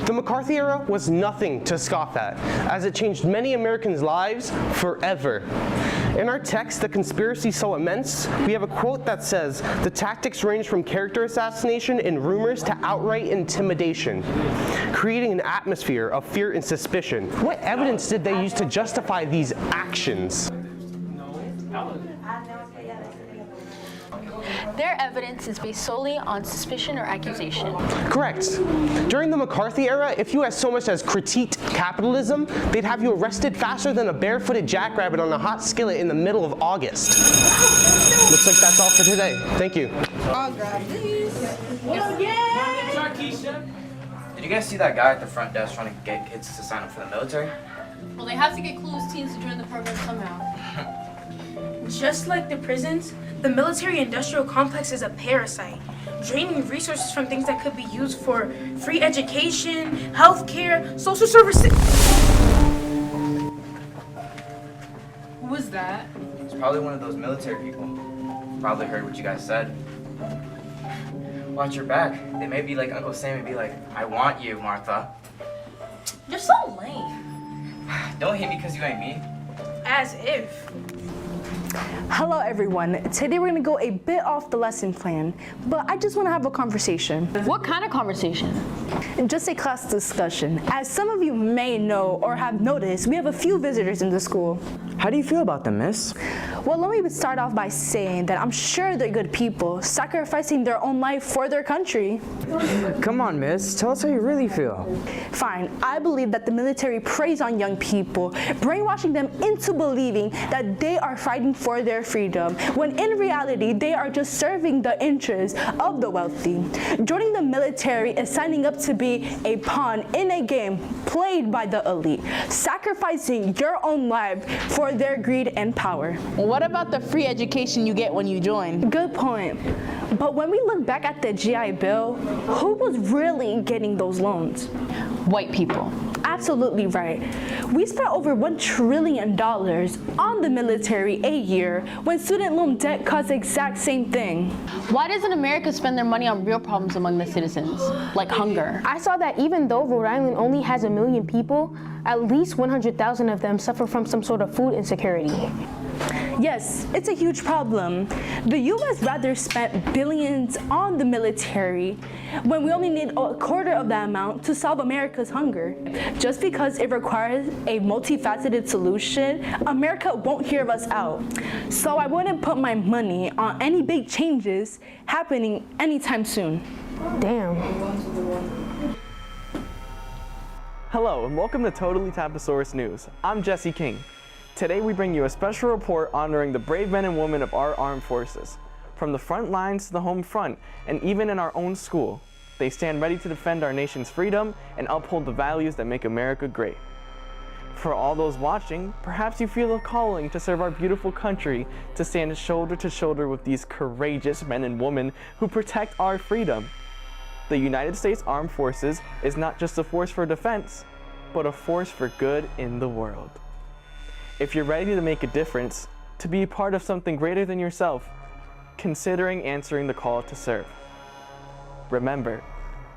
The McCarthy era was nothing to scoff at, as it changed many Americans' lives forever. In our text, The Conspiracy So Immense, we have a quote that says, "The tactics range from character assassination and rumors to outright intimidation, creating an atmosphere of fear and suspicion." What evidence did they use to justify these actions? Their evidence is based solely on suspicion or accusation. Correct. During the McCarthy era, if you as so much as critiqued capitalism, they'd have you arrested faster than a barefooted jackrabbit on a hot skillet in the middle of August. Looks like that's all for today. Thank you. I'll grab these. Did you guys see that guy at the front desk trying to get kids to sign up for the military? Well, they have to get clueless teens to join the program somehow. Just like the prisons, the military-industrial complex is a parasite, draining resources from things that could be used for free education, healthcare, social services. Who was that? It's probably one of those military people. Probably heard what you guys said. Watch your back. They may be like Uncle Sam and be like, "I want you, Martha." You're so lame. Don't hate me because you ain't me. As if. Hello everyone. Today we're going to go a bit off the lesson plan, but I just want to have a conversation. What kind of conversation? Just a class discussion. As some of you may know or have noticed, we have a few visitors in the school. How do you feel about them, miss? Well, let me start off by saying that I'm sure they're good people, sacrificing their own life for their country. Come on, miss. Tell us how you really feel. Fine. I believe that the military preys on young people, brainwashing them into believing that they are fighting for their freedom, when in reality, they are just serving the interests of the wealthy. Joining the military is signing up to be a pawn in a game played by the elite, sacrificing your own life for their greed and power. What about the free education you get when you join? Good point. But when we look back at the GI Bill, who was really getting those loans? White people. Absolutely right. We spent over $1 trillion on the military a year when student loan debt caused the exact same thing. Why doesn't America spend their money on real problems among the citizens, like hunger? I saw that even though Rhode Island only has 1 million people, at least 100,000 of them suffer from some sort of food insecurity. Yes, it's a huge problem. The US rather spent billions on the military when we only need a quarter of that amount to solve America's hunger. Just because it requires a multifaceted solution, America won't hear us out. So I wouldn't put my money on any big changes happening anytime soon. Damn. Hello and welcome to Totally Taposaurus News. I'm Jesse King. Today we bring you a special report honoring the brave men and women of our armed forces. From the front lines to the home front, and even in our own school, they stand ready to defend our nation's freedom and uphold the values that make America great. For all those watching, perhaps you feel a calling to serve our beautiful country, to stand shoulder to shoulder with these courageous men and women who protect our freedom. The United States Armed Forces is not just a force for defense, but a force for good in the world. If you're ready to make a difference, to be a part of something greater than yourself, considering answering the call to serve. Remember,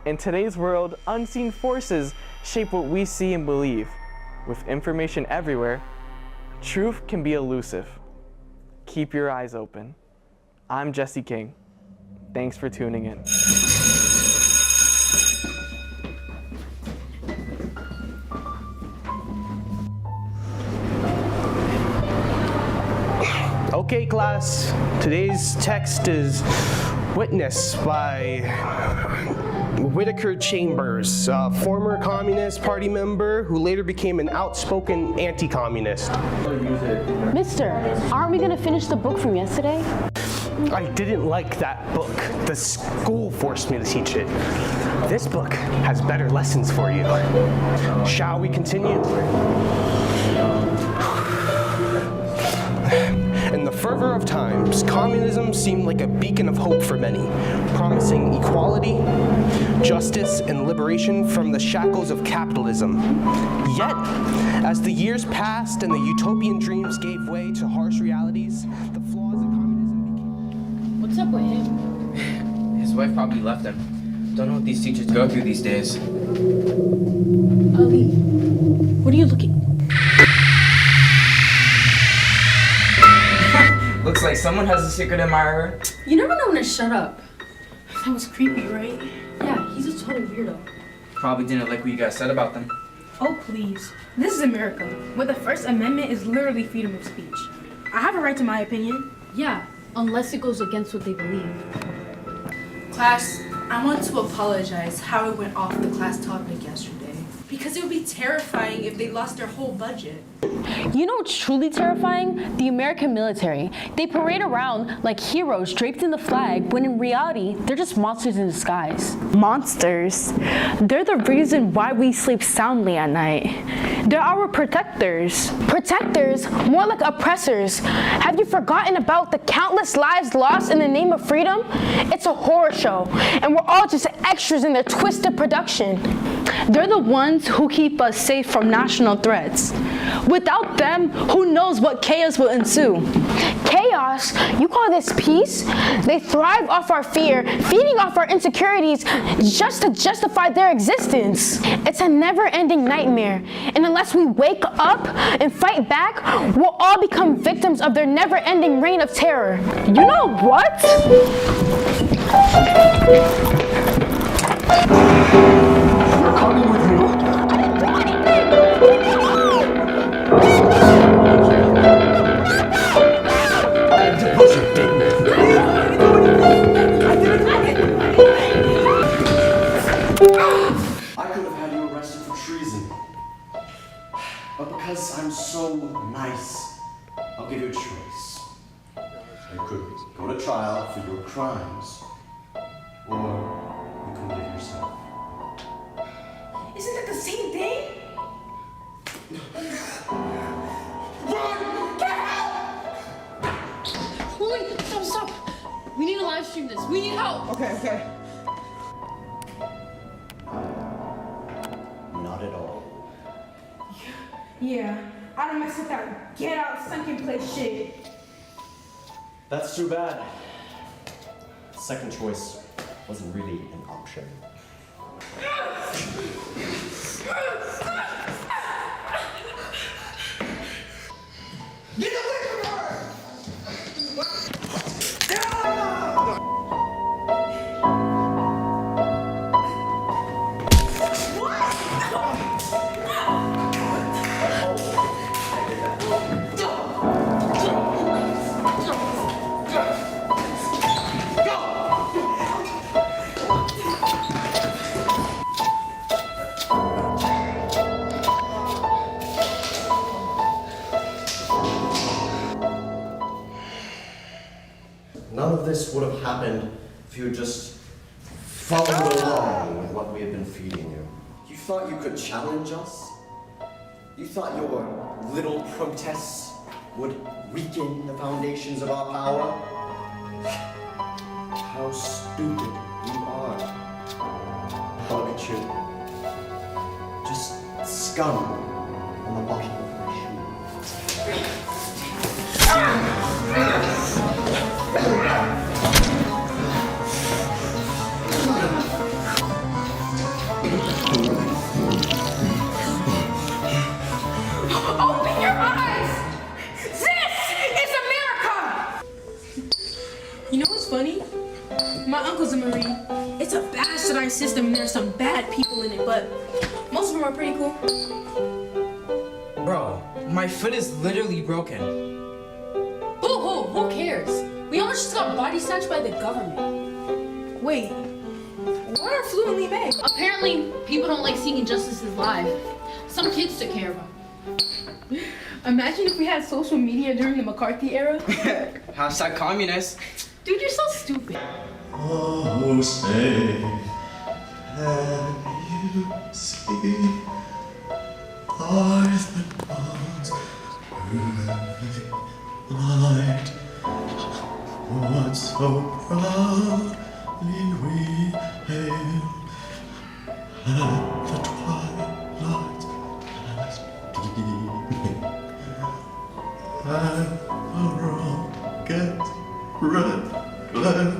in today's world, unseen forces shape what we see and believe. With information everywhere, truth can be elusive. Keep your eyes open. I'm Jesse King. Thanks for tuning in. Okay, class, today's text is Witness by Whitaker Chambers, a former Communist Party member who later became an outspoken anti-communist. Mister, aren't we gonna finish the book from yesterday? I didn't like that book. The school forced me to teach it. This book has better lessons for you. Shall we continue? In the fervor of times, communism seemed like a beacon of hope for many, promising equality, justice, and liberation from the shackles of capitalism. Yet, as the years passed and the utopian dreams gave way to harsh realities, the flaws of communism became... What's up with him? His wife probably left him. Don't know what these teachers go through these days. Ali, what are you looking? Looks like someone has a secret admirer. You never know when to shut up. That was creepy, right? Yeah, he's a total weirdo. Probably didn't like what you guys said about them. Oh, please. This is America, where the First Amendment is literally freedom of speech. I have a right to my opinion. Yeah, unless it goes against what they believe. Class, I want to apologize how it went off the class topic yesterday. Because it would be terrifying if they lost their whole budget. You know what's truly terrifying? The American military. They parade around like heroes draped in the flag, when in reality, they're just monsters in disguise. Monsters. They're the reason why we sleep soundly at night. They're our protectors. Protectors, more like oppressors. Have you forgotten about the countless lives lost in the name of freedom? It's a horror show, and we're all just extras in their twisted production. They're the ones who keep us safe from national threats. Without them, who knows what chaos will ensue? Chaos? You call this peace? They thrive off our fear, feeding off our insecurities just to justify their existence. It's a never-ending nightmare, and unless we wake up and fight back, we'll all become victims of their never-ending reign of terror. You know what? You're coming with me. I could have had you arrested for treason. But because I'm so nice, I'll give you a choice. You could go to trial for your crimes, or you can live yourself. Isn't that the same thing? Wait, stop. We need to live stream this. We need help. Okay. Not at all. Yeah, I don't mess with that get out sunken place shit. That's too bad. Second choice wasn't really an option. Get away from her! None of this would have happened if you had just followed along with what we had been feeding you. You thought you could challenge us? You thought your little protests would weaken the foundations of our power? How stupid you are. Look at you. Just scum on the bottom of my shoe. Open your eyes! This is America! You know what's funny? My uncle's a Marine. It's a bastardized system and there's some bad people in it, but most of them are pretty cool. Bro, my foot is literally broken. Boo-hoo, who cares? We almost just got body snatched by the government. Wait, what are fluently made? Apparently, people don't like seeing injustices live. Some kids took care of them. Imagine if we had social media during the McCarthy era. Hashtag communist. Dude, you're so stupid. Oh, say, can you see eyes that once light? Once so proudly we hailed at the twilight's last gleaming, and a rocket red glare